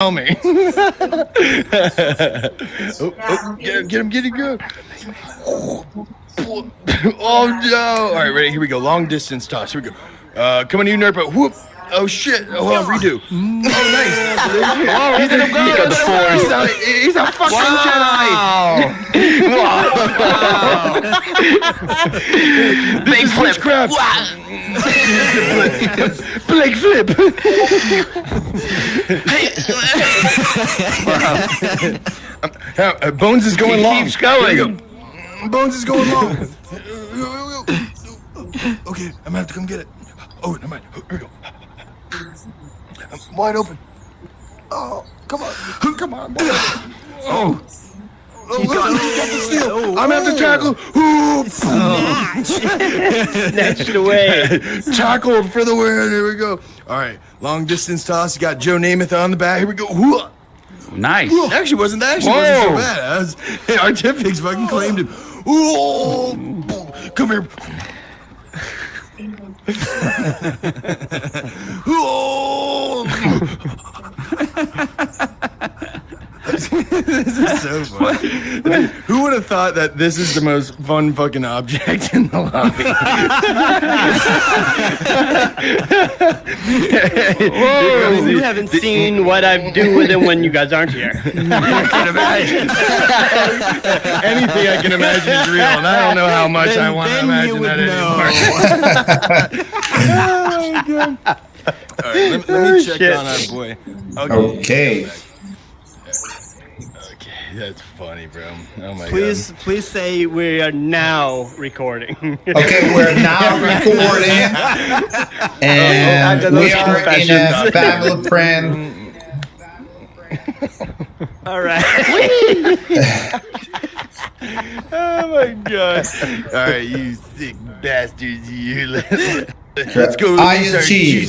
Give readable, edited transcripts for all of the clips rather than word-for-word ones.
Tell me. Get him. Oh no! All right, ready? Here we go. Long distance toss. Here we go. Come on, you nerd, but whoop! Oh shit! Oh, hold on, redo. Oh, nice. He's in a got the force. He's a fucking Jedi. Wow. This is witchcraft. Blake flip. Bones is going long. Keeps going. Bones is going long. Okay, I'm gonna have to come get it. Oh, never mind. Here we go. I'm wide open. Oh, come on. Oh. He's got the steal. I'm gonna have to tackle. Snatched away. Tackled for the win. Here we go. All right, long distance toss. You got Joe Namath on the back. Here we go. Nice. Actually, wasn't so bad. Artifics fucking claimed him. Ooh, come here. This is so fun. Who would have thought that this is the most fun fucking object in the lobby? Whoa, you haven't seen what I do with him when you guys aren't here. I can imagine. Anything I can imagine is real, and I don't know how much I want to imagine that anymore. Oh my god. All right, let me check on our boy. Okay. That's funny, bro. Oh my god. Please say we are now recording. Okay, we're now recording, and we are in a family friend. All right. Oh my god. All right, you sick bastards. You. Let's go. ISG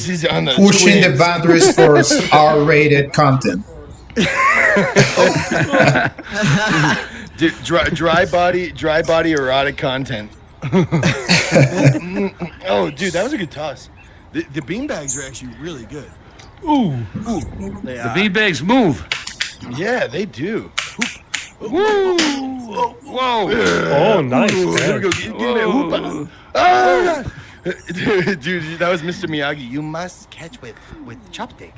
pushing the boundaries for R-rated content. Dude, dry body erotic content. Oh, dude, that was a good toss. The beanbags are actually really good. Ooh. The beanbags move. Yeah, they do. Woo. Whoa. Oh, nice. Here we go. Give me a whoop. Ah! Dude, that was Mr. Miyagi. You must catch with chopstick.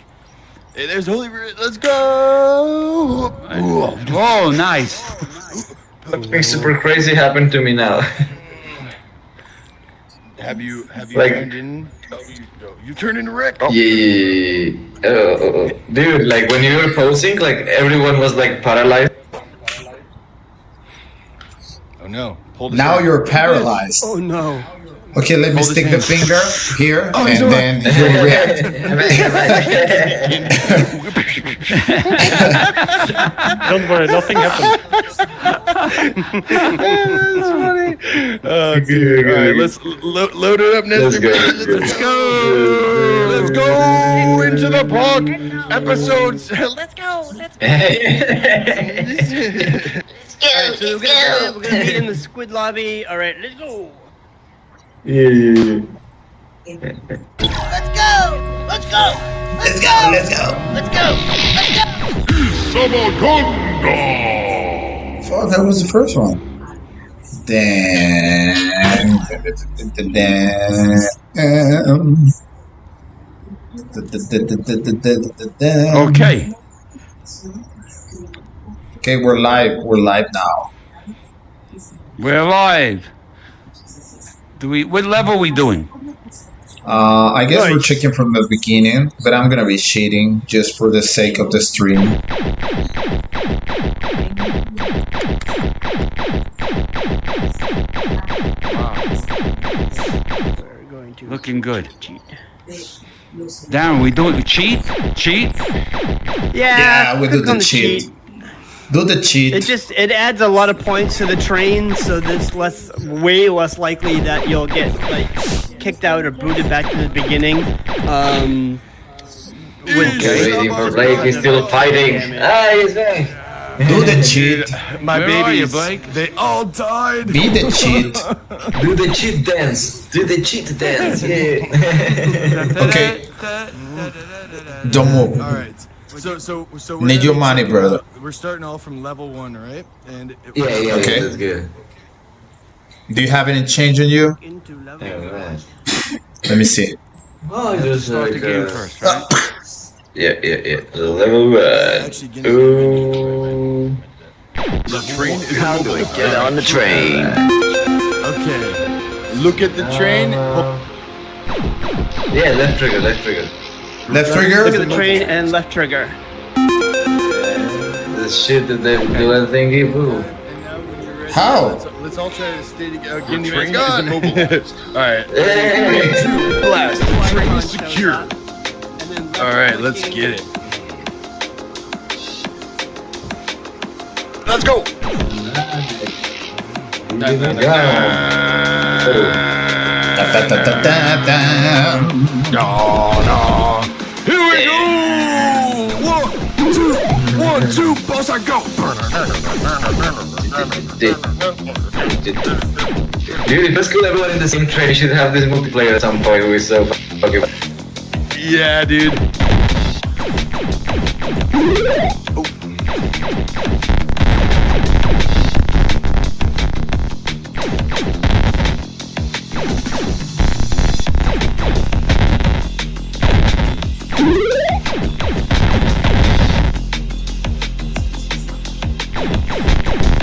Hey, there's Holy. Let's go. Oh, nice. Something super crazy happened to me now. Have you Like- turned in? You turned into Rick. Oh. Yeah. Dude, like when you were posing, like everyone was like paralyzed. Oh no. Hold his Now hand. you're paralyzed. Oh no. Okay, let me Hold his stick the hand. finger here, he's and then you'll react. Don't worry, nothing happened. That's funny. Oh, dude. All right, let's load it up, Nestor. Let's go. Let's go into the park episodes. Let's go. Let's go. Alright, so we're gonna meet in the squid lobby. All right, let's go. Yeah. Let's go. Let's go. Let's go. Let's go. Let's go. Oh, that was the first one. Okay. Okay, we're live. We're live now. We're live. What level are we doing? I guess we're Nice. checking from the beginning, but I'm gonna be cheating just for the sake of the stream. We're going to Looking good. cheat. Darren, we doing cheat? Cheat? Yeah, we do click on the cheat. Do the cheat. It adds a lot of points to the train, so there's way less likely that you'll get like kicked out or booted back to the beginning. Waiting for Blake, he's still fighting. He's back. Do the cheat. My Where are you, babies, Blake? they all died. Be the cheat. Do the cheat dance. Do the cheat dance. Yeah. Okay. Don't move. All right. So Need your money, brother. We're starting all from level 1, right? And Yeah, Okay. that's good. Do you have any change on you? Into level. Alright. Let me see. Oh, just Start like the game first, right? yeah. Level 1. Ooh. the train is How do I get on the train? Okay. Look at the train. Yeah, left trigger. Left Look at trigger. the train and left trigger. The shit that they do that thingy. Ooh. How? Let's all try to stay together. The Gindi train Park. is immobilized. All right. Hey. Blast. The train is secure. And then left All right, clicking. let's get it. Let's go. No. Here we go. 1, 2, boss, I go. Dude, if let's kill everyone in the same train, you should have this multiplayer at some point. Who is so fucking. Yeah, dude.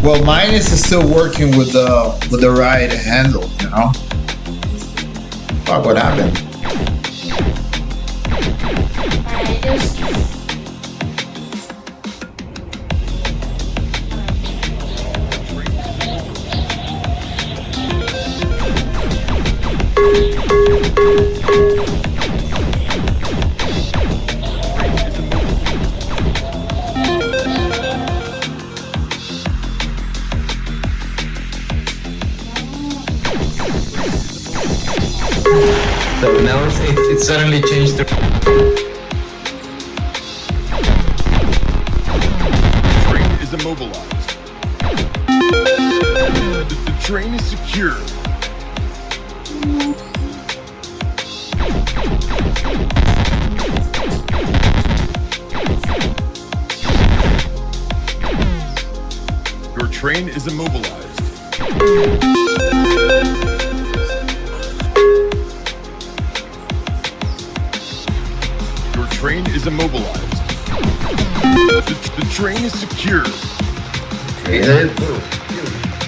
Well, mine is still working with the right handle, you know. Fuck, what happened? So now it suddenly changed the. Train is immobilized. The train is secure. Your train is immobilized. Your train is immobilized. The train is secure. Is it?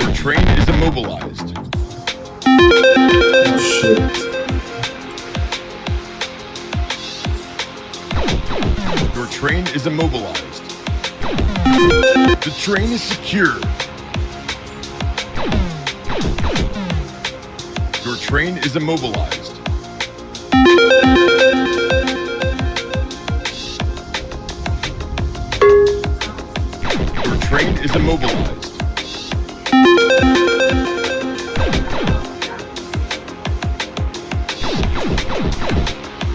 Your train is immobilized. Shit. Your train is immobilized. The train is secure. Your train is immobilized. Your train is immobilized.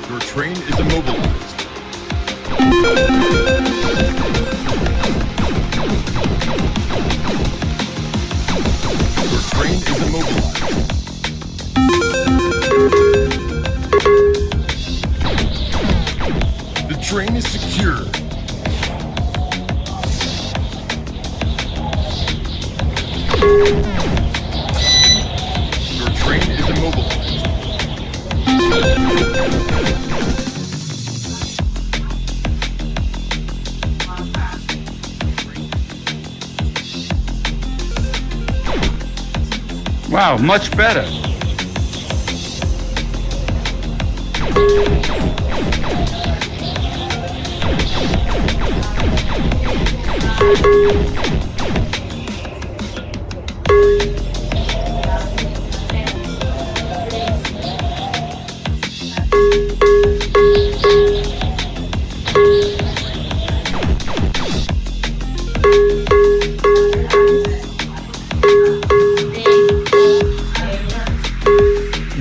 Your train is immobilized. Your train is immobilized. The train is secure. Your train is immobilized. Wow, much better.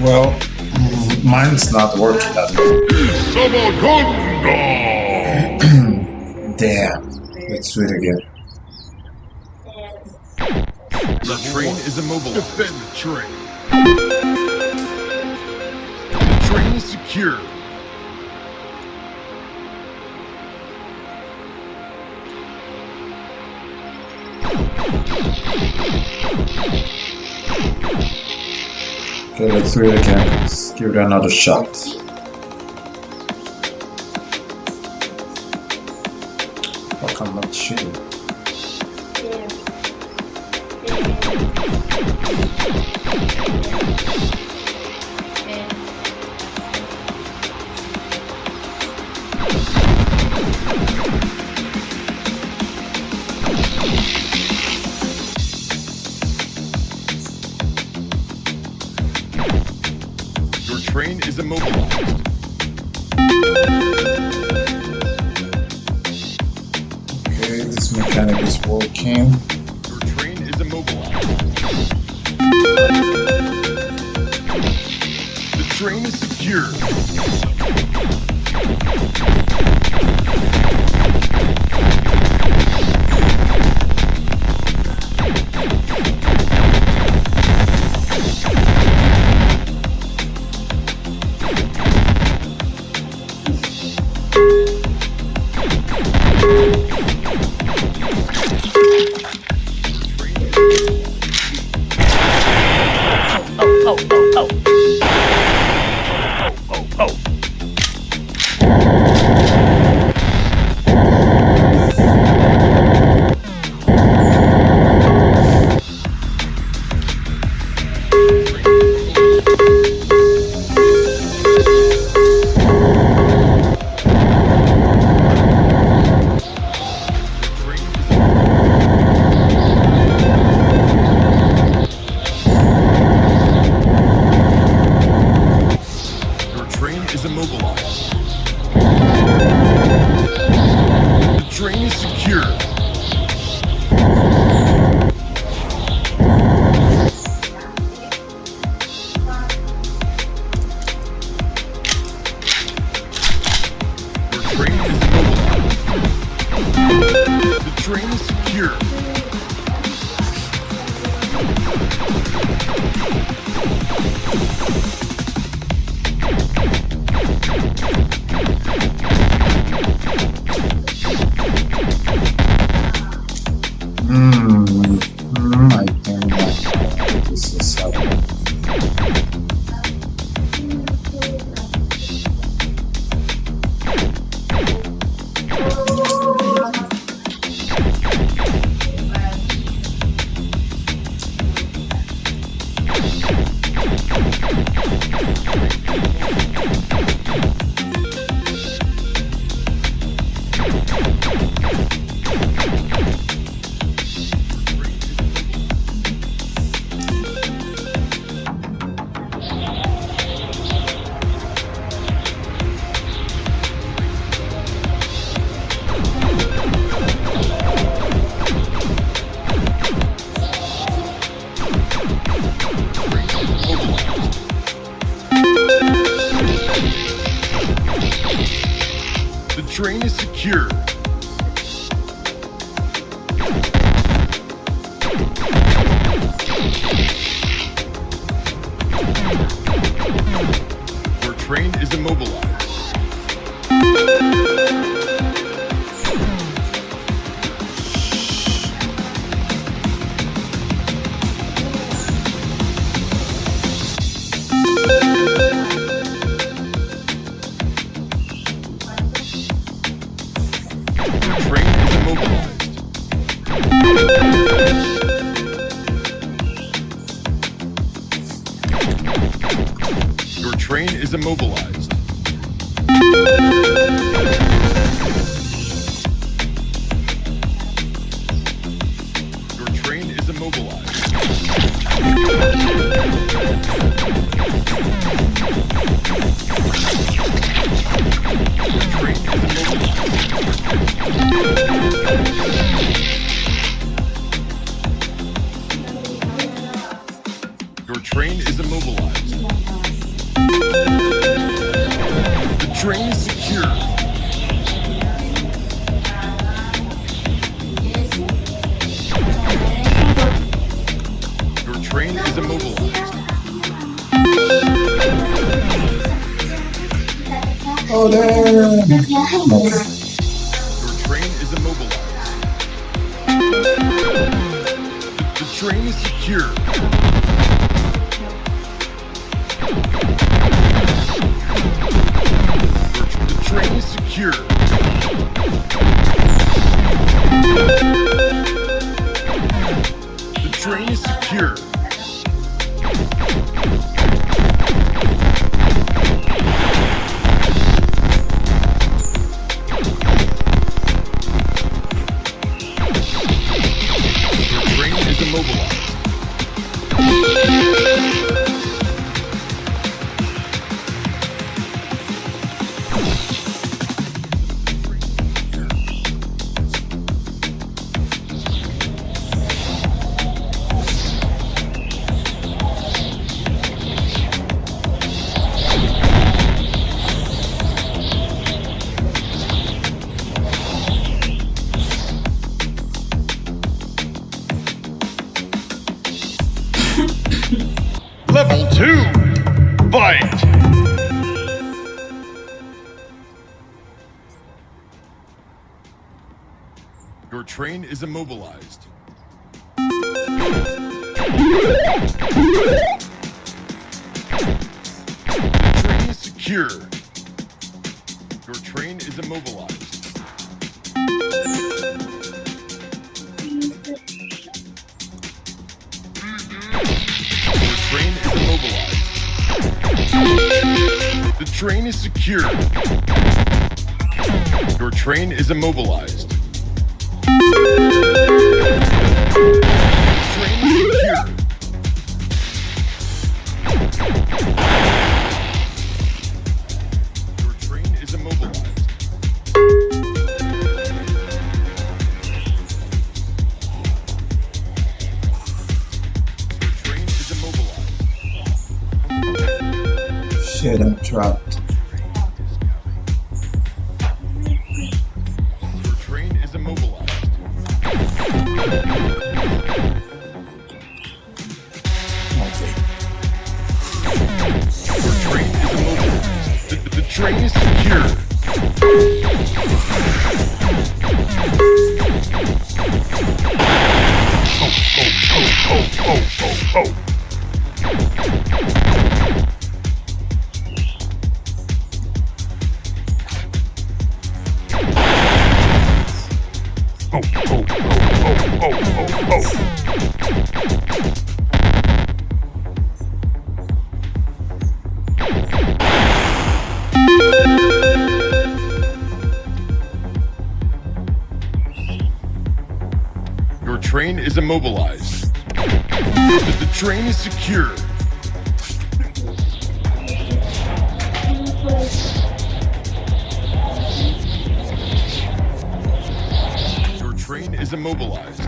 Well, mine's not working that well. Damn. Let's do it again. The train is immobilized. Defend the train. The train is secure. Okay, let's do it again. Let's give it another shot. Fuck, I'm not shooting. Your train is immobilized. Okay, this mechanic is working. Your train is immobilized. The train is secure. I think that this is happening. The train is secure. Your train is immobilized. Your train is immobilized. Your train is immobilized. The train is secure. Your train is immobilized. Oh, damn. Your train is immobilized. The train is secure. The train is secure. The train is secure. Your train is immobilized. Level 2. Fight. Your train is immobilized. The train is secure. Your train is immobilized. Your train is immobilized. The train is secure. Your train is immobilized. Train is secure. Your train is immobilized. Your train is immobilized. Shit, I'm trapped. Your train is immobilized. Your train is immobilized. The train is secure. Your train is immobilized.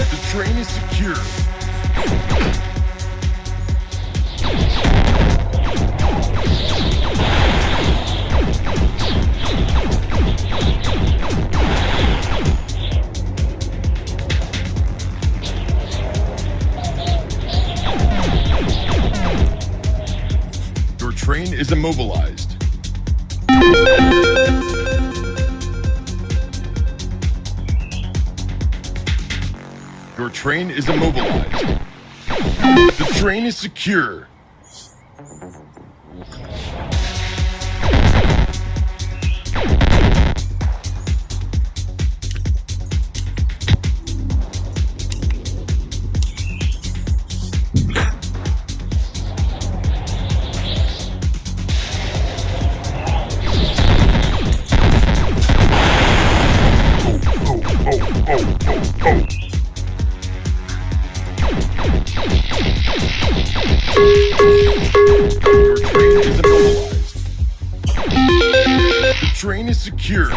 The train is secure. Your train is immobilized. The train is secure. Your train is immobilized. Your train is immobilized. The train is secure. secure.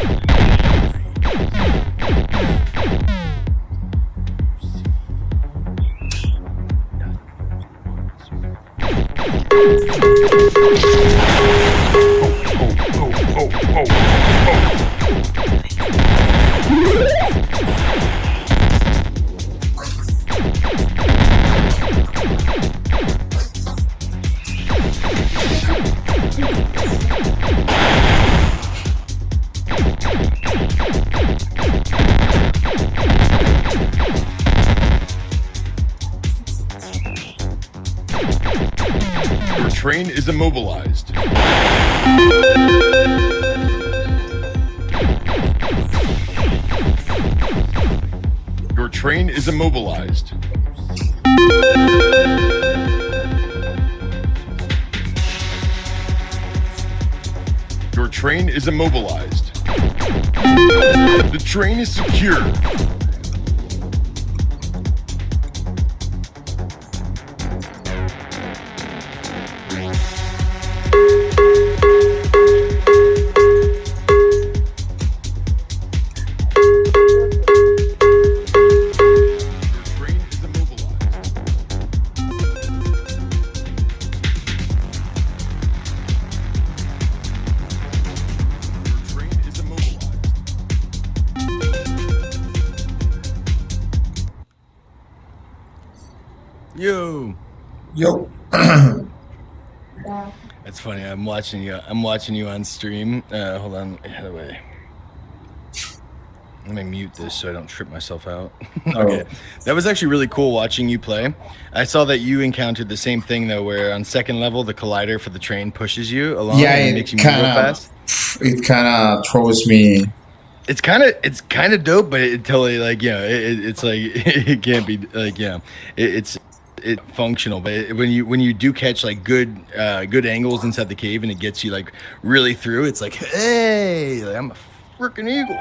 Your train is immobilized. Your train is immobilized. Your train is immobilized. The train is secure. Yo. Yo. That's funny. I'm watching you on stream. Hold on. How do I? Let me mute this so I don't trip myself out. Okay. That was actually really cool watching you play. I saw that you encountered the same thing though, where on second level the collider for the train pushes you along and makes you move real fast. It kind of throws me. It's kind of dope, but it totally it's like it can't be like it's functional, but when you do catch like good angles inside the cave and it gets you like really through, it's like, hey, like, I'm a freaking eagle.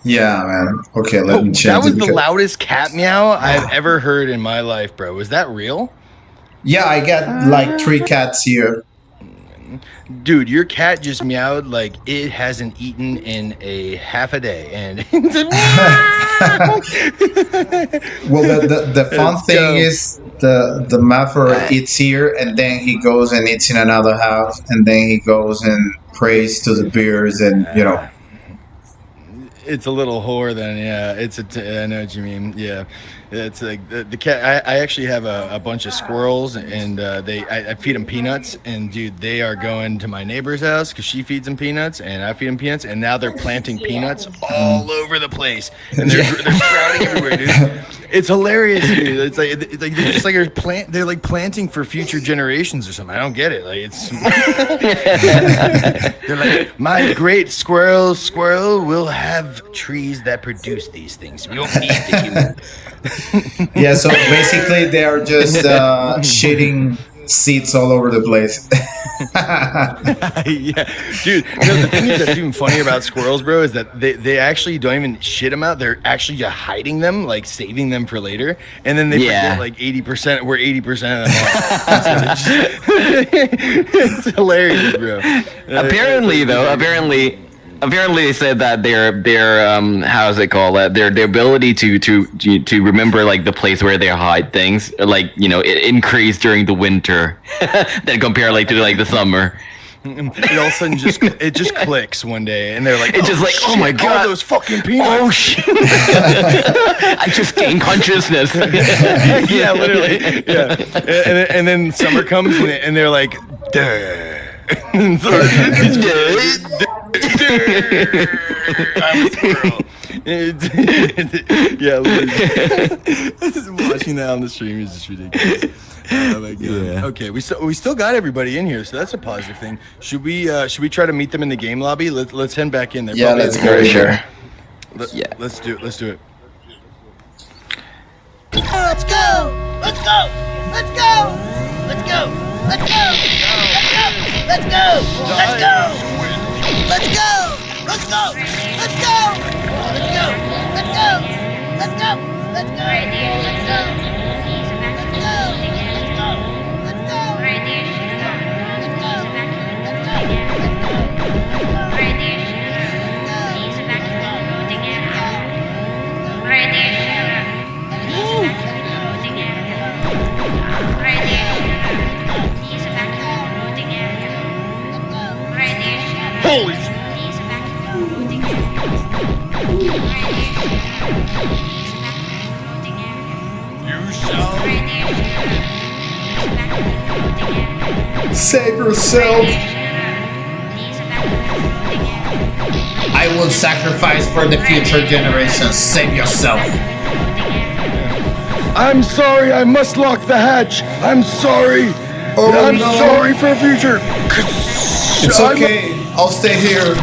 Yeah, man. Okay, let me check. That was the loudest cat meow I've ever heard in my life, bro. Was that real? Yeah, I got like 3 cats here. Dude, your cat just meowed like it hasn't eaten in a half a day, and well, the fun thing is the mapper eats here, and then he goes and eats in another house, and then he goes and prays to the bears, and it's a little whore then. Yeah, I know what you mean. Yeah, it's like the cat. I actually have a bunch of squirrels, and I feed them peanuts, and dude, they are going to my neighbor's house because she feeds them peanuts, and I feed them peanuts, and now they're planting peanuts all over the place, and they're sprouting everywhere, dude. It's hilarious, dude. It's like they're just like they're like planting for future generations or something. I don't get it. Like it's they're like, my great squirrel will have trees that produce these things. We don't need the human. Yeah, so basically they are just shitting seeds all over the place. Yeah, dude. The thing is that's even funnier about squirrels, bro, is that they actually don't even shit them out. They're actually just hiding them, like saving them for later, and then they forget like 80%. Where 80% of them are. It's hilarious, bro. Apparently, they said that their how's it called? Their ability to remember like the place where they hide things, like it increased during the winter, than compared like to like the summer. It all of a sudden just clicks one day, and they're like, it's just like, shit, oh my god, all those fucking peanuts. Oh shit! I just gained consciousness. Yeah, literally. Yeah, and then summer comes, and they're like, duh. I'm a squirrel. Yeah, watching that on the stream is just ridiculous. Oh my god. Yeah. Okay, we still got everybody in here, so that's a positive thing. Should we try to meet them in the game lobby? Let's head back in there. Yeah, let's go. Sure. Let's do it. Let's go! Let's go! Let's go! Let's go! Let's go! Let's go! Let's go! Let's go! Let's go! Let's go! Let's go! Let's go! Let's go! Let's go! Let's go! Let's go! Let's go! You shall Save yourself. I will sacrifice for the future generations. Save yourself. I'm sorry, I must lock the hatch. I'm sorry. Oh, I'm no. sorry for the future. It's okay. I'll stay here.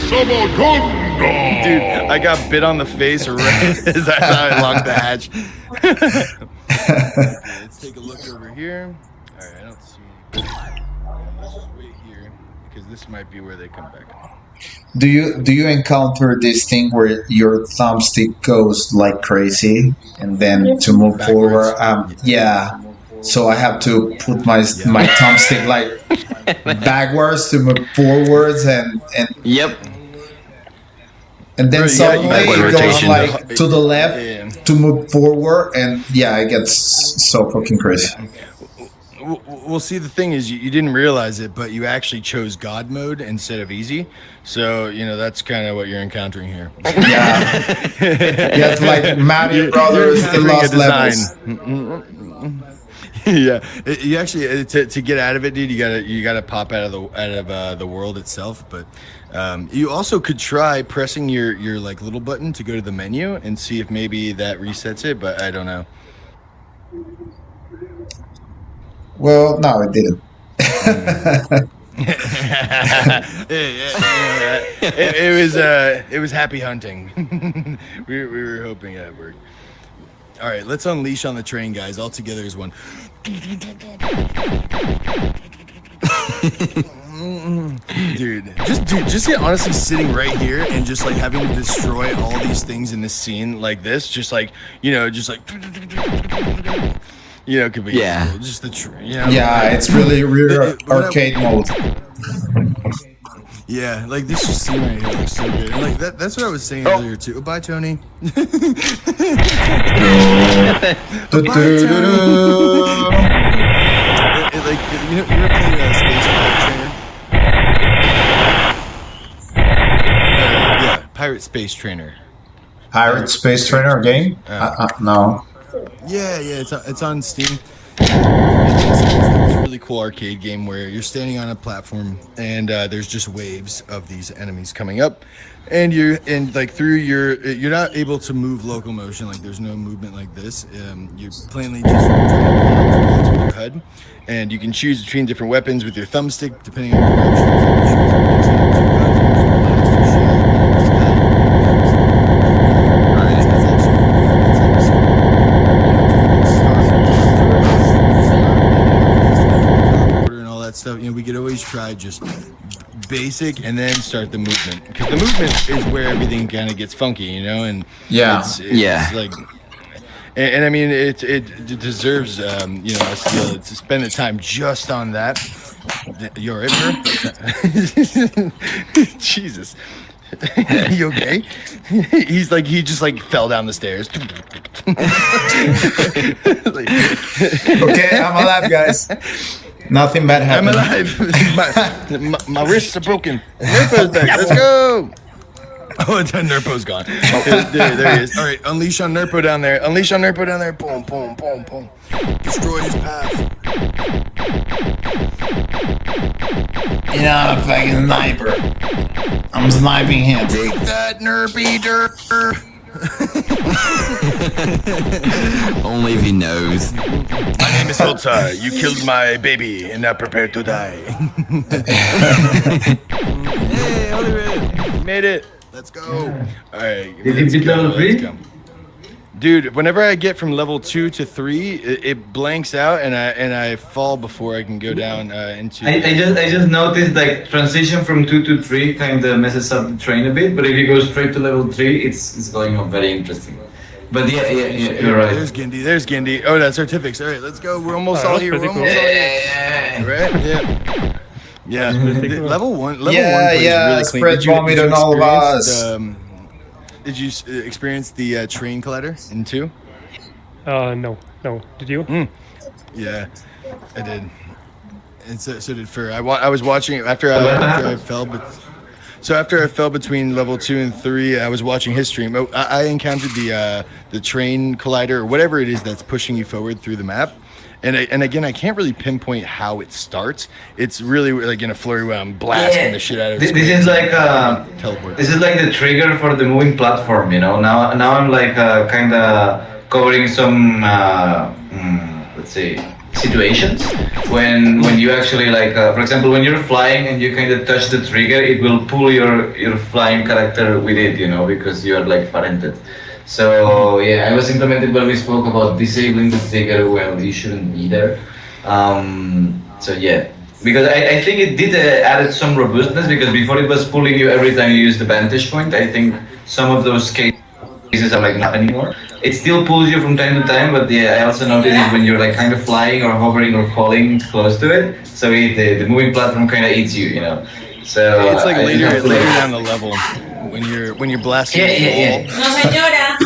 Sabatonga! Dude, I got bit on the face right as I locked the hatch. Let's take a look over here. All right, I don't see. Let's just wait here because this might be where they come back. Do you encounter this thing where your thumbstick goes like crazy and then to move Backwards. forward? Yeah. So I have to put my thumbstick like backwards to move forwards and Yep. then Right, yeah, suddenly you it got goes rotation. like to the left Yeah. to move forward, and yeah, it gets so fucking crazy. Well, see, the thing is, you didn't realize it, but you actually chose God mode instead of easy. So, that's kind of what you're encountering here. Yeah, it's like Mario Brothers, the Encountering a lost levels. Yeah, you actually to get out of it, dude. You gotta pop out of the world itself. But you also could try pressing your like little button to go to the menu and see if maybe that resets it. But I don't know. Well, no, it didn't. It was happy hunting. we were hoping that worked. All right, let's unleash on the train, guys. All together as one. Dude, just honestly sitting right here and just like having to destroy all these things in this scene like this, just like could be Yeah. cool. Just the Yeah, it's really real arcade mode. Yeah, like this scene right here looks so good. And like that's what I was saying earlier too. Oh, bye, Tony. Like you ever played Space Trainer? Yeah, Pirate Space Trainer. Pirate Space Trainer game? No. Yeah, it's on Steam. It's a really cool arcade game where you're standing on a platform and there's just waves of these enemies coming up, and you're not able to move locomotion. Like there's no movement like this. You're plainly just trying to pull the HUD, and you can choose between different weapons with your thumbstick depending on stuff. We could always try just basic and then start the movement, because the movement is where everything kind of gets funky, and Yeah. Yeah. like, and I mean it deserves us to spend the time just on that. You're it, sir? Jesus. You okay? He just fell down the stairs. Okay, I'm alive, guys. Nothing bad I'm happened. alive. My wrists are broken. Nurpo's back. Let's go. Oh, Nurpo's gone. There he is. All right, unleash on Nurpo down there. Unleash on Nurpo down there. Boom, boom, boom, boom. Destroy his path. You know, I'm a fucking sniper. I'm sniping him. Take that, Nerp eater. Only if he knows. My name is Hilta. You killed my baby and now prepare to die. Hey, Oliver. Made it. Let's go. All right. Did you beat level 3? Dude, whenever I get from level 2 to 3, it blanks out and I fall before I can go down into. I just noticed like transition from 2 to 3 kind of messes up the train a bit, but if you go straight to level 3, it's going on very interesting. But yeah, you're right. There's Gindi. Oh, that's our Tifix. All right, let's go. We're almost all here. We're almost all here. Right? Yeah. Yeah. Level 1 plays really clean. Spread vomit on all of us. Did you experience the train collider in 2? No. Did you? Yeah, I did. And so did Fur. I was watching it after I fell, but So after I fell between level 2 and 3, I was watching his stream. I encountered the train collider or whatever it is that's pushing you forward through the map. And again, I can't really pinpoint how it starts. It's really like in a flurry where I'm blasting the shit out of it. This is like teleport. this is like the trigger for the moving platform. You know, now I'm like kind of covering some let's say situations when you actually like for example when you're flying and you kind of touch the trigger, it will pull your flying character with it. You know, because you are like parented. So yeah, I was implemented when we spoke about disabling the trigger when you shouldn't be there. So yeah, because I think it did added some robustness because before it was pulling you every time you use the vantage point. I think some of those cases are like not anymore. It still pulls you from time to time, but yeah, I also noticed it when you're like kind of flying or hovering or falling close to it. So the moving platform kind of eats you, you know. So it's like later down the level when you're blasting. Yeah. No, señora.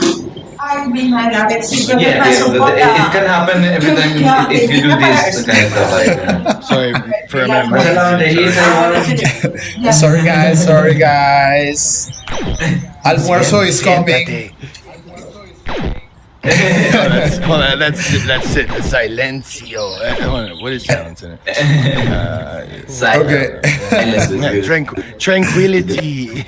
Ay, mi madre, a ver si Yeah, it can happen every time if you do this kind of stuff. Like, sorry for a minute. Sorry guys. Almuerzo is coming. That's it. The silencio. What is silence in it? Okay. Tranquility.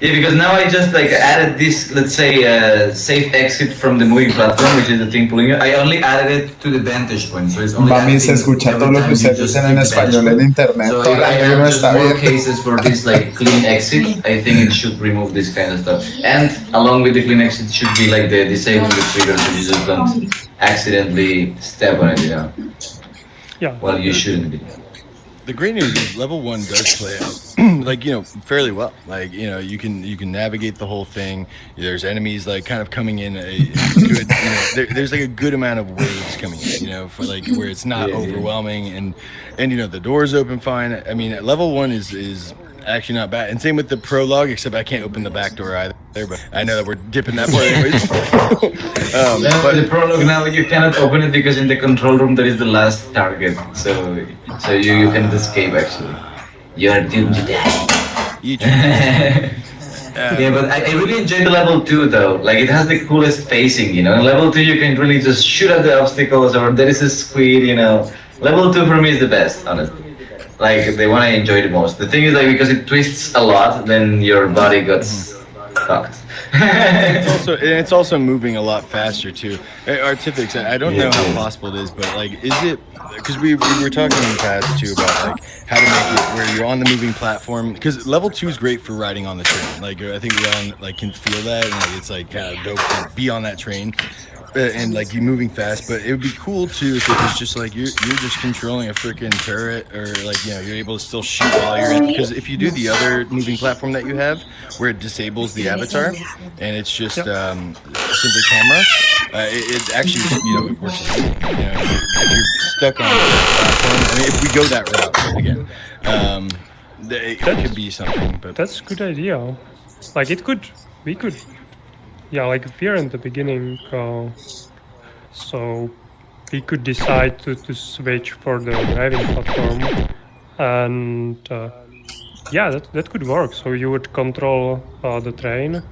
Yeah, because now I just like added this, let's say, safe exit from the moving platform, which is the thing pulling you. I only added it to the vantage point, so it's only. Mami, se escucha todo lo que ustedes dicen en español en internet. So if Todo I el mundo have just está more bien. cases for this like clean exit, I think it should remove this kind of stuff. And along with the clean exit should be like the disabling the trigger, so you just don't accidentally step on it, you know. Yeah. Well, you shouldn't be. The great news is level 1 does play out like fairly well. Like you can navigate the whole thing. There's enemies like kind of coming in a good there's like a good amount of waves coming in, for like where it's not overwhelming and the doors open fine. I mean level 1 is actually not bad, and same with the prologue, except I can't open the back door either, but I know that we're dipping that part anyways. But the prologue now you cannot open it because in the control room there is the last target, so you cannot escape actually. You are doomed to die. Yeah, but I really enjoyed the level 2 though. Like it has the coolest pacing, In level 2 you can really just shoot at the obstacles, or there is a squid, Level 2 for me is the best, honestly. Like the one I enjoy the most. The thing is like because it twists a lot, then your body gets fucked. It's also moving a lot faster too. Artifix, I don't know how possible it is, but like, is it? Because we were talking in the past too about like how to make it where you're on the moving platform. Because level 2 is great for riding on the train. Like I think we all like can feel that, and like, it's like kind of dope to be on that train. And like you moving fast, but it would be cool too if it was just like you're just controlling a freaking turret, or like you're able to still shoot while you're in. Because if you do the other moving platform that you have, where it disables the avatar, and it's just simply camera, it actually it works. If you're stuck on the platform, I mean, if we go that route again, it could be something. But That's a good idea. Like we could. Yeah, like if we're in the beginning, so we could decide to switch for the driving platform, and that could work. So you would control the train.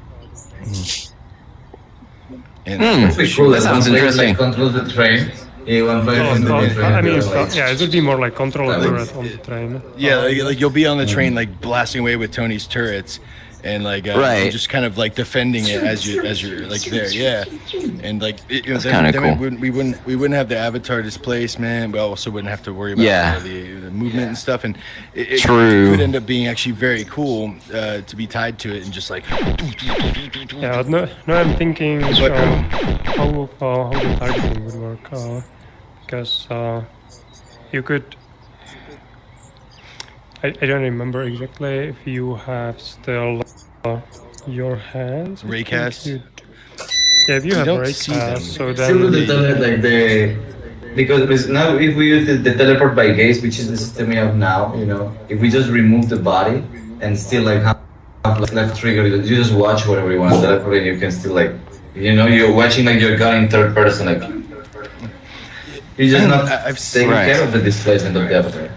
and Pretty cool. That sounds interesting. Control the train. Yeah, one player Oh, can do no, the train. I mean, like, it would be more like control a turret on the train. yeah, like you'll be on the train like blasting away with Tony's turrets. And like Right. just kind of like defending it as you're like there, yeah, and like That's kinda cool. we wouldn't have the avatar displacement. We also wouldn't have to worry about the movement and stuff. And it could end up being actually very cool to be tied to it and just like. Yeah, no, I'm thinking how the targeting would work, because you could. I don't remember exactly if you have still your hands. Raycast? Yeah, if you have don't see them. raycast, so Still then like because now if we use the teleport by gaze, which is the system we have now, if we just remove the body and still like have left trigger, you just watch whatever you want to teleport, and you can still like, you're watching like your gun in third person, like you're just not taking care of the displacement of the avatar.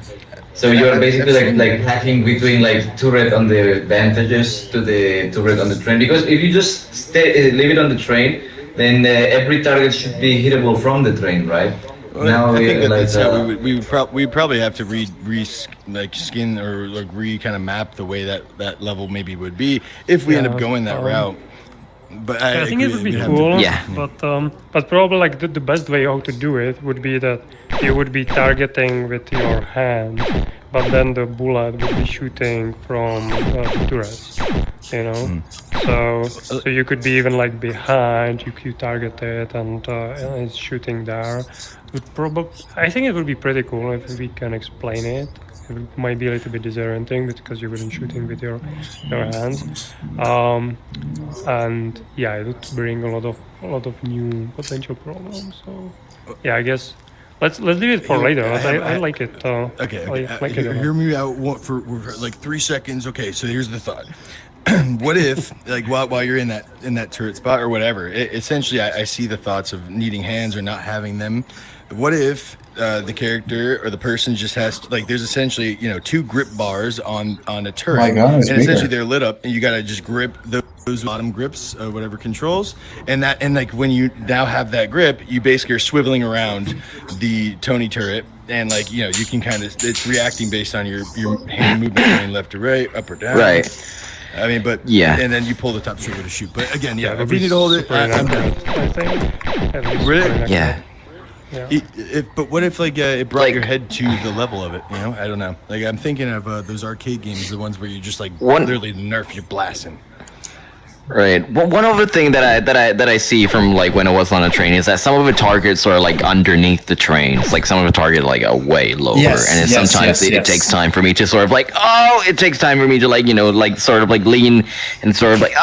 So you're basically like hacking between like turret on the vantages to the turret on the train. Because if you just leave it on the train, then every target should be hittable from the train, right? Well, Now I think that like, that's how we'd probably have to skin or like kind of map the way that level maybe would be if we end up going that route. But I think it would be we'd have cool. to- But probably like the best way how to do it would be that you would be targeting with your hand, but then the bullet would be shooting from the turrets. You know, so you could be even like behind. You target it and it's shooting there. I think it would be pretty cool if we can explain it. It might be a little bit disorienting because you wouldn't shooting with your hands, and yeah, it would bring a lot of new potential problems. So yeah, I guess let's leave it for later. I like it. Okay. I like it a lot. Hear me out for like 3 seconds. Okay, so here's the thought. What if, like, while you're in that turret spot or whatever, essentially, I see the thoughts of needing hands or not having them. What if the character or the person just has like there's essentially 2 grip bars on a turret, My God, it's and essentially bigger. they're lit up, and you gotta just grip those bottom grips, whatever controls, and like when you now have that grip, you basically are swiveling around the Tony turret, and like you can kind of it's reacting based on your hand movement going left to right, up or down. Right. I mean, but Yeah. and then you pull the top trigger to shoot. But again, It if would we be need to hold it, super I'm down. inaccurate, I think. At least Really? super inaccurate. Yeah. Yeah. But what if like it brought Like- your head to the level of it? I don't know. Like I'm thinking of those arcade games, the ones where you just like One- literally nerf, you're blasting. Right. Well, one other thing that I see from like when I was on a train is that some of the targets are like underneath the trains. Like some of the target like way lower, Yes, and yes, sometimes yes, it yes. takes time for me to sort of like it takes time for me to like like sort of like lean and sort of like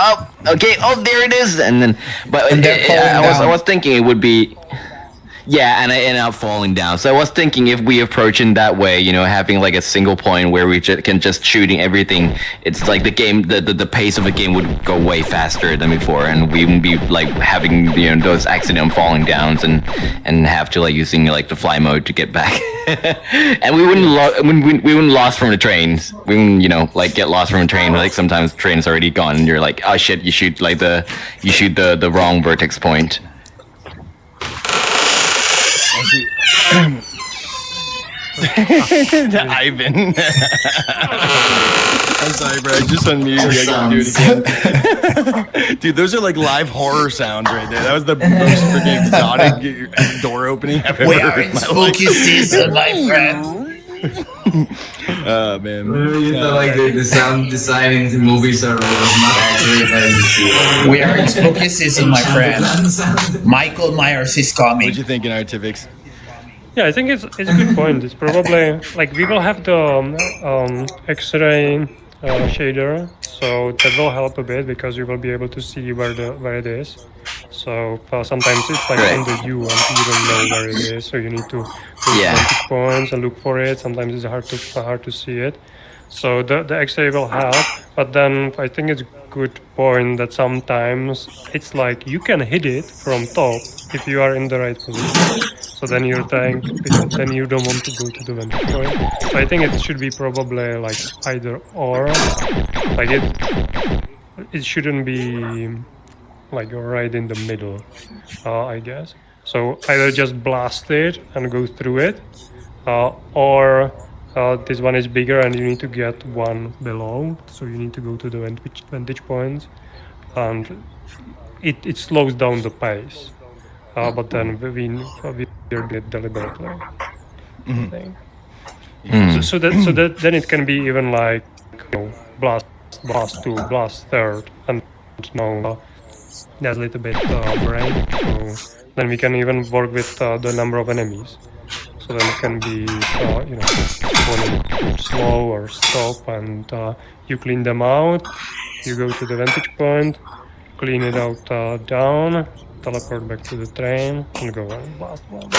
okay there it is, and then but And they're falling I down. was thinking it would be. Yeah, and I end up falling down. So I was thinking if we approach in that way, having like a single point where we can just shooting everything, it's like the game, the pace of the game would go way faster than before, and we wouldn't be like having those accident falling downs and have to like using like the fly mode to get back, and we wouldn't lost from the trains. We wouldn't like get lost from a train. Like sometimes the train's already gone, and you're like, oh shit, you shoot the wrong vertex point. Ivan. I'm sorry, bro. I just unmuted. I gotta do it again. Dude, those are like live horror sounds right there. That was the most freaking exotic door opening I've ever We are heard in in my spooky life. season, my friend. Oh man. You know, like the sound design in the movies are not accurate as you see it. We are in spooky season, my friend. Michael Myers is coming. What you thinking, Artivix? Yeah, I think it's a good point. It's probably like we will have the X-ray shader, so that will help a bit because you will be able to see where it is. So sometimes it's like Right. under you and you don't know where it is, so you need to go to Yeah. vantage points and look for it. Sometimes it's hard to see it. So the X-ray will help, but then I think it's a good point that sometimes it's like you can hit it from top if you are in the right position. So then you don't want to go to the vantage point. So I think it should be probably like either or. Like it shouldn't be like right in the middle, I guess. So either just blast it and go through it, or this one is bigger and you need to get one below, so you need to go to the vantage points, and it slows down the pace, but then we do it deliberately. I think. So that then it can be even like blast 2, blast 3rd, and there's a little bit break, so then we can even work with the number of enemies. So then it can be, one slow or stop, and you clean them out. You go to the vantage point, clean it out down, teleport back to the train, and go and blast one.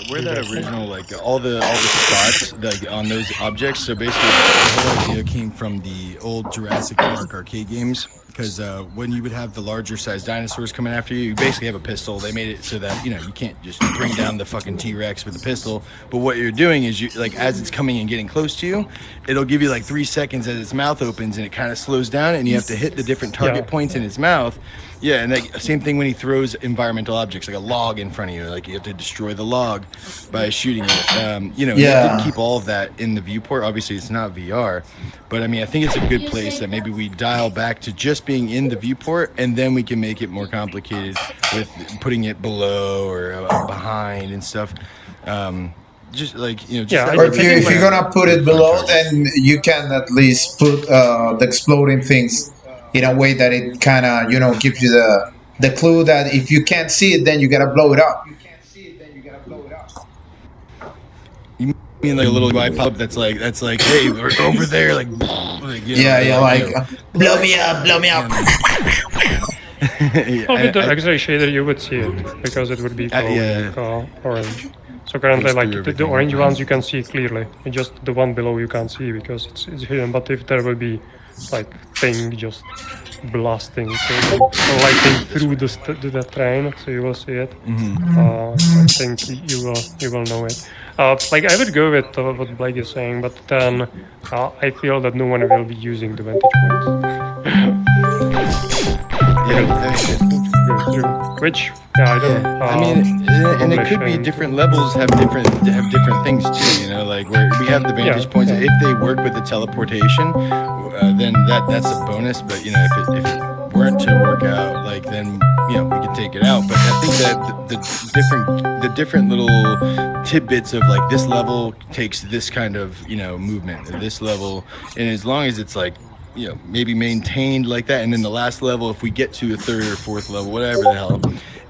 Where that original like all the spots like on those objects. So basically, the whole idea came from the old Jurassic Park arcade games because when you would have the larger sized dinosaurs coming after you, you basically have a pistol. They made it so that you can't just bring down the fucking T-Rex with a pistol. But what you're doing is as it's coming and getting close to you, it'll give you like 3 seconds as its mouth opens and it kind of slows down, and you have to hit the different target points in its mouth. Yeah, and same thing when he throws environmental objects like a log in front of you. Like you have to destroy the log by shooting it. You didn't keep all of that in the viewport. Obviously, it's not VR, but I mean, I think it's a good place that maybe we dial back to just being in the viewport, and then we can make it more complicated with putting it below or behind and stuff. Just like or if you're gonna put it below, then you can at least put the exploding things in a way that it kind of gives you the clue that if you can't see it, then you gotta blow it up. You mean like a little light pop that's like, hey, we're over there, like blow me up. With the X-ray shader, you would see it because it would be called orange. So currently, like the orange ones, you can see clearly. It's just the one below you can't see because it's hidden. But if there will be like thing just blasting, lighting through the train, so you will see it. I think you will know it. Like I would go with what Blake is saying, but then I feel that no one will be using the vantage points. Which I don't. I mean, and it could be different levels have different things too. Like where we have the vantage points. If they work with the teleportation, then that's a bonus. But if it weren't to work out, like then we could take it out. But I think that the different little tidbits of like this level takes this kind of movement, or this level, and as long as it's like maybe maintained like that, and then the last level, if we get to a third or fourth level, whatever the hell,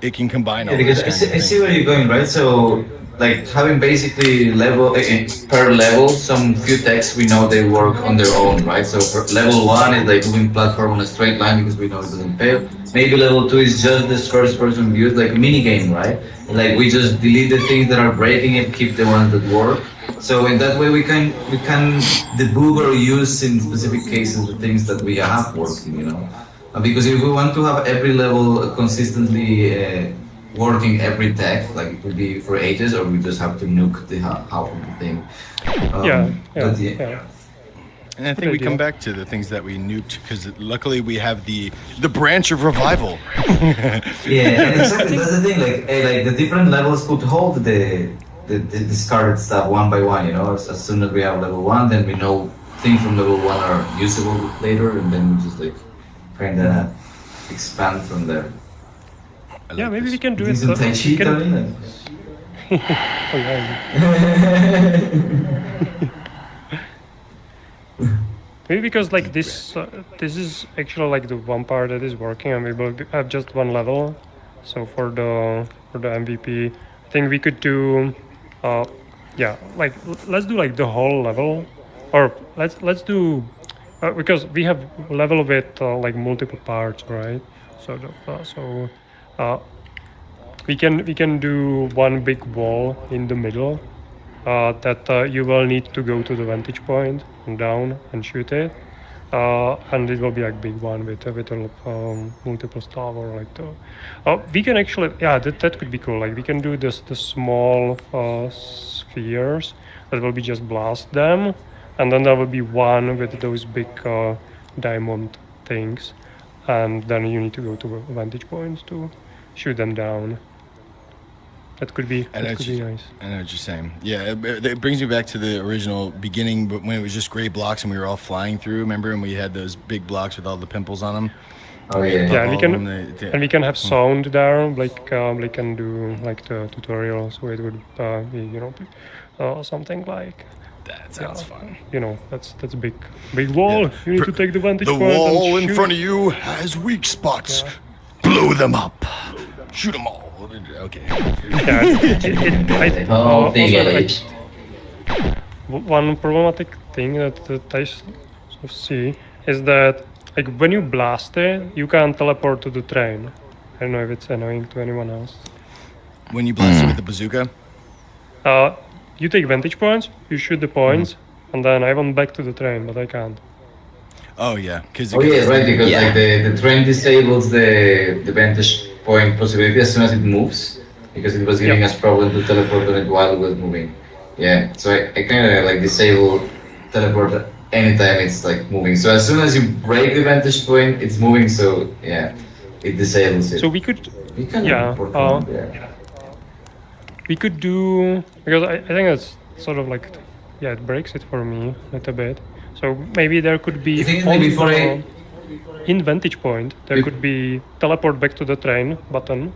it can combine all because I see where you're going, right? So like having basically per level some few texts, we know they work on their own, right? So for level 1 is like moving platform on a straight line because we know it doesn't fail. Maybe level 2 is just this first person view, like a mini game, right? Like we just delete the things that are breaking it, keep the ones that work. So in that way we can debug or use in specific cases the things that we have working, because if we want to have every level consistently working every tech, like it would be for ages, or we just have to nuke the half of the thing. And I think we come back to the things that we nuked, because luckily we have the branch of revival. Exactly. That's the thing. Like the different levels could hold the discarded stuff one by one. As soon as we have level 1, then we know things from level 1 are usable later, and then we just like kind of expand from there. Maybe we can do it. Maybe because like this is actually like the one part that is working, and we will have just one level. So for the MVP, I think we could do like let's do like the whole level, or let's do because we have level with like multiple parts, right? So we can do one big wall in the middle that you will need to go to the vantage point and down and shoot it, and it will be like big one with multiple stuff, or like we can actually that could be cool. Like we can do the small spheres that will be just blast them, and then there will be one with those big diamond things, and then you need to go to vantage points to shoot them down. That could be nice. I know what you're saying. Yeah, it brings me back to the original beginning, but when it was just gray blocks and we were all flying through. Remember, and we had those big blocks with all the pimples on them. Oh yeah. And we can have sound there. Like can do like the tutorial, so it would be something like. That sounds fun. That's a big wall. Yeah. You need to take the vantage point. The wall in front of you has weak spots. Yeah. Blow them up. Shoot them all. Okay. One problematic thing that I see is that like when you blast it, you can't teleport to the train. I don't know if it's annoying to anyone else. When you blast it with the bazooka? You take vantage points, you shoot the points, and then I want back to the train, but I can't. Oh yeah, because Oh yeah, right. Because Yeah. like the train disables the vantage point possibility as soon as it moves, because it was giving us problem to teleport on it while it was moving. Yeah, so I kind of like disable teleport anytime it's like moving. So as soon as you break the vantage point, it's moving. So yeah, it disables it. So we could, We can yeah, port on there. we could do, because I think it's sort of like, yeah, it breaks it for me a little bit. So maybe there could be I think on before the- in vantage point there could be teleport back to the train button,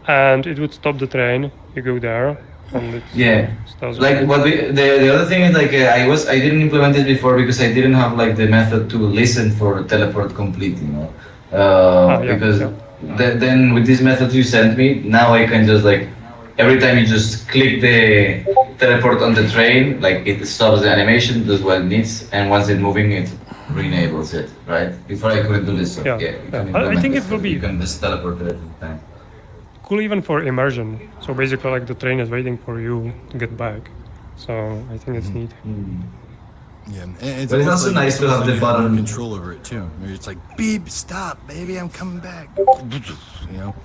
and it would stop the train. You go there, and it Yeah, starts. like what the other thing is like I didn't implement it before because I didn't have like the method to listen for teleport complete, you know, yeah, because yeah. then with this method you sent me, now I can just like every time you just click the teleport on the train, like it stops the animation, does what it needs, and once it's moving, it re-enables it, right? Before I couldn't do this, so Yeah, you yeah. can I implement think this, it will so be- you can just teleport it every time. Cool even for immersion. So basically, like the train is waiting for you to get back. So I think it's neat. Yeah, and But it's also nice to have the button- control over it too. Where it's like beep, stop, baby, I'm coming back. You know.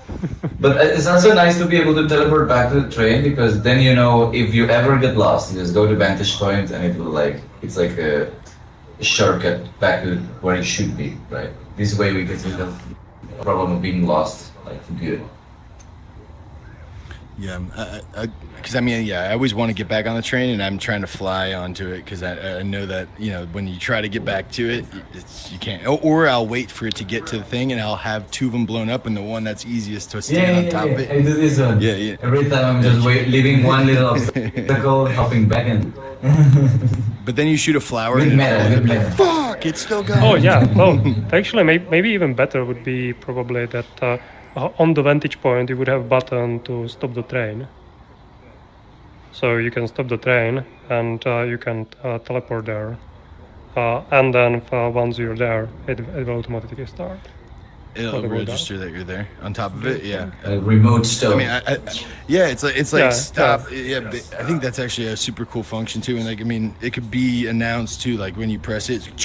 But it's also nice to be able to teleport back to the train because then you know if you ever get lost, you just go to vantage point and it will like it's like a shortcut back to where you should be, right? This way we get rid of the problem of being lost, like for good. Yeah, because I mean, yeah, I always want to get back on the train, and I'm trying to fly onto it because I know that when you try to get back to it, you can't. Or I'll wait for it to get to the thing, and I'll have two of them blown up, and the one that's easiest to stand on top of it. I do this one. Yeah, yeah. Every time I'm just leaving one little obstacle, hopping back in. But then you shoot a flower, Good and meta, good meta. fuck, it's still going. Oh yeah. Well, actually, maybe even better would be probably that on the vantage point you would have button to stop the train. So you can stop the train and you can teleport there, and then once you're there, it will automatically start. It'll What about register that you're there on top of it. Yeah. Remote stop. I mean, yeah, it's like Yeah, stop. Yeah, but I think that's actually a super cool function too. And like, I mean, it could be announced too. Like when you press it, and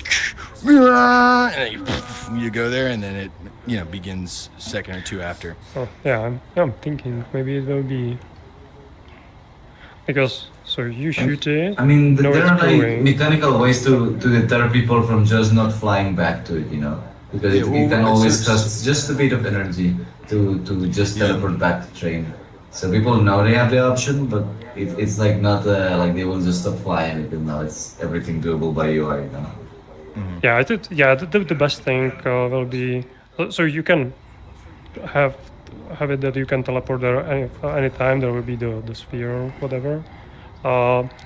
then you go there, and then it begins a second or two after. Oh, yeah, I'm thinking maybe it will be because so you shoot it. I mean, know there it's are like going. mechanical ways to deter people from just not flying back to it, you know, because Yeah, it can well, always it's- cost just a bit of energy to just teleport back to train. So people know they have the option, but it's like not like they will just stop flying because now it's everything doable by UI, you know. Yeah, I think the best thing will be so you can have it that you can teleport there anytime. There will be the sphere or whatever.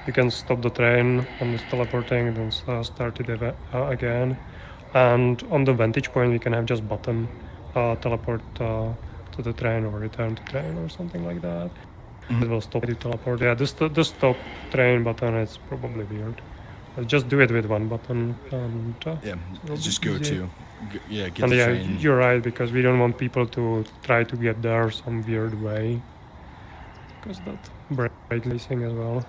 You can stop the train and it's teleporting and then start it again. And on the vantage point, we can have just button teleport to the train or return to train or something like that. It will stop you teleport. Yeah, the stop train button is probably weird. Just do it with one button and Yeah, it'll just be go easy. to. Get And the yeah, train. you're right because we don't want people to try to get there some weird way because that breaks racing as well.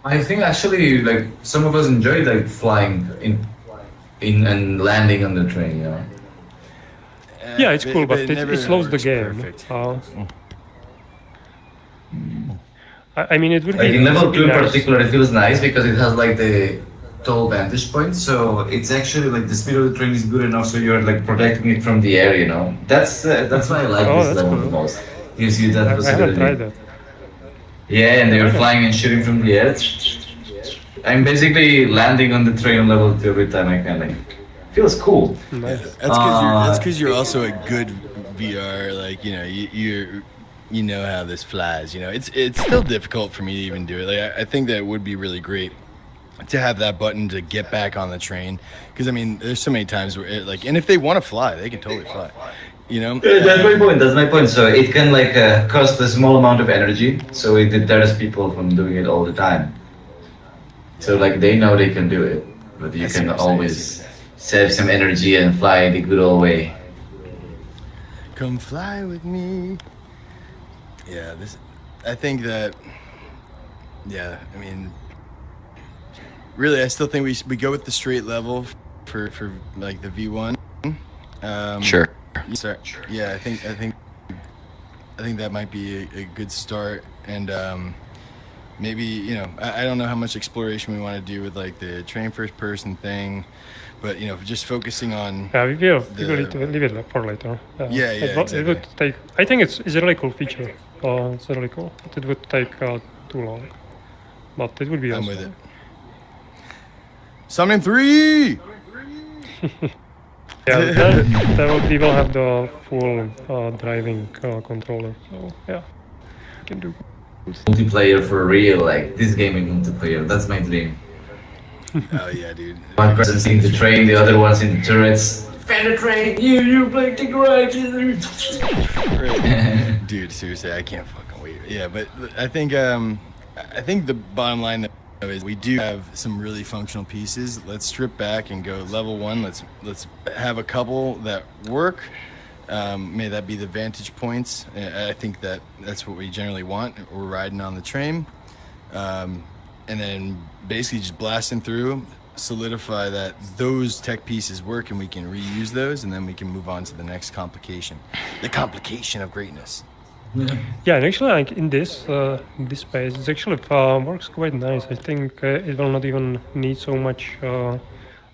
I think actually like some of us enjoy like flying in and landing on the train, you know. Yeah, it's cool, but never it slows the works game. perfect. I mean, it would Like be in level be 2 in nice. particular, it feels nice because it has like the tall vantage point, so it's actually like the speed of the train is good enough, so you're like protecting it from the air, you know. That's why I like Oh, this that's level cool. the most. Gives you that I haven't possibility. tried that. Yeah, and they're flying and shooting from the air. I'm basically landing on the train on level 2 every time I can. Like, feels cool. Nice. That's because you're also a good VR. Like you know how this flies. You know, it's still difficult for me to even do it. Like I think that it would be really great to have that button to get back on the train. Because I mean, there's so many times where and if they want to fly, they can totally fly. You know. That's my point. That's my point. So it can like cost a small amount of energy, so it deters people from doing it all the time. So like they know they can do it, but you I see can what you're saying. always save some energy and fly the good old way. Come fly with me. Yeah, I think that. Yeah, I mean, really, I still think we go with the straight level for like the V1. Sure. Sorry. Yeah, I think that might be a good start, and maybe I don't know how much exploration we want to do with like the train first person thing, but just focusing on. Yeah, we will leave it for later. Yeah, exactly. It would take. I think it's a really cool feature. It's really cool. But it would take too long, but it would be I'm awesome. with it. Somnium 3. Yeah, we will have the full driving controller. So yeah, we can do. Multiplayer for real, like this game in multiplayer. That's my dream. Oh yeah, dude. One person's in the train, the other one's in the turrets. Fan the train, you play the garage. Right. Dude, seriously, I can't fucking wait. Yeah, but I think the bottom line though is we do have some really functional pieces. Let's strip back and go level 1. Let's have a couple that work. May that be the vantage points. I think that's what we generally want. We're riding on the train, and then basically just blasting through, solidify that those tech pieces work, and we can reuse those, and then we can move on to the next complication, the complication of greatness. Yeah, and actually, like in this space, it actually works quite nice. I think it will not even need so much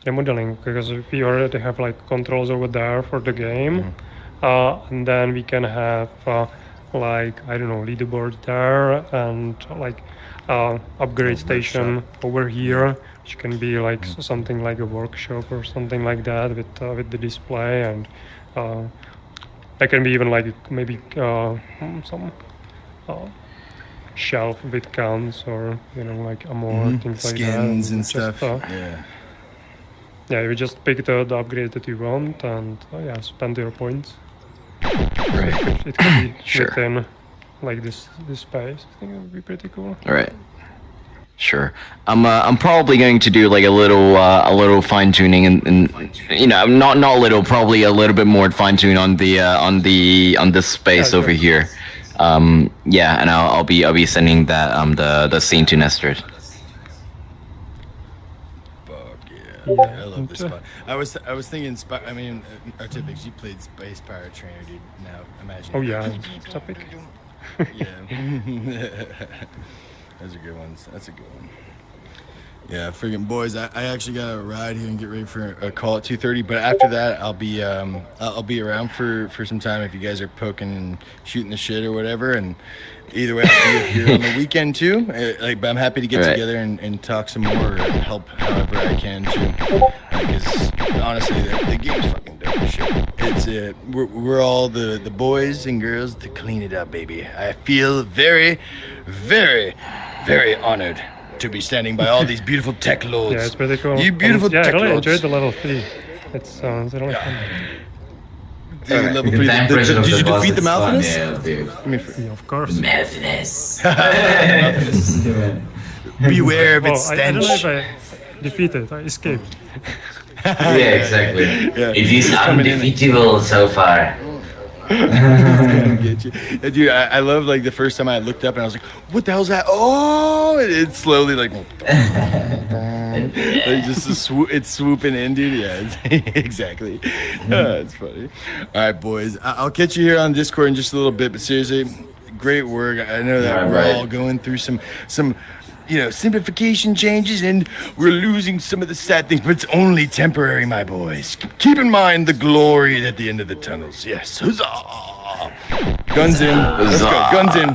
remodeling, because we already have like controls over there for the game, and then we can have like I don't know, leaderboard there, and like upgrade station over here, which can be like something like a workshop or something like that with the display, and there can be even like maybe some shelf with guns or like ammo things like that. Skins and Just, stuff. Yeah, you just pick the upgrade that you want and spend your points. Right. It could be Sure. within like this space. I think it would be pretty cool. All right. Sure. I'm probably going to do like a little fine tuning and not a little, probably a little bit more fine tune on the space over here. And I'll be sending that the scene to Nestor. Fuck yeah. I love this spot. I was thinking Artifix, you played Space Pirate Trainer, dude. Now imagine. Oh yeah, topic. Yeah. Those are good ones. That's a good one. Yeah, friggin' boys, I actually got to ride here and get ready for a call at 2:30. But after that, I'll be around for some time if you guys are poking and shooting the shit or whatever. And either way, I'll be here on the weekend too. But I'm happy to get together and talk some more or help however I can too. Because honestly, the game's fucking dope as shit. It's we're all the boys and girls to clean it up, baby. I feel very, very, very honored to be standing by all these beautiful tech lords. Yeah, it's pretty cool. You beautiful tech I really lords. enjoyed the level 3. It's really fun. Dude, level 3. Did you defeat the Malfinus? Yeah, dude. Of course. Malfinus. Beware of its I don't know stench. if I defeated. I escaped. Yeah, exactly. Yeah. It is undefeatable so far. Get you. Dude, I love like the first time I looked up and I was like, what the hell's that? Oh, it's slowly like just it's swooping in, dude. Yeah, exactly. It's funny. All right, boys, I'll catch you here on Discord in just a little bit, but seriously, great work. I know that we're all going through some simplification changes, and we're losing some of the sad things, but it's only temporary, my boys. Keep in mind the glory at the end of the tunnels. Yes, huzzah! Guns in. Let's go. Guns in.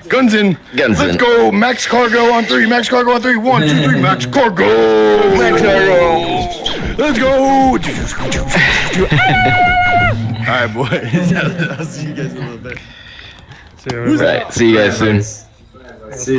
Guns in. Let's go. Max cargo on 3. Max cargo on 3. 1, 2, 3. Max cargo. Max cargo. Let's go. All right, boys. I'll see you guys in a little bit. See you. Right. See you guys soon. See you.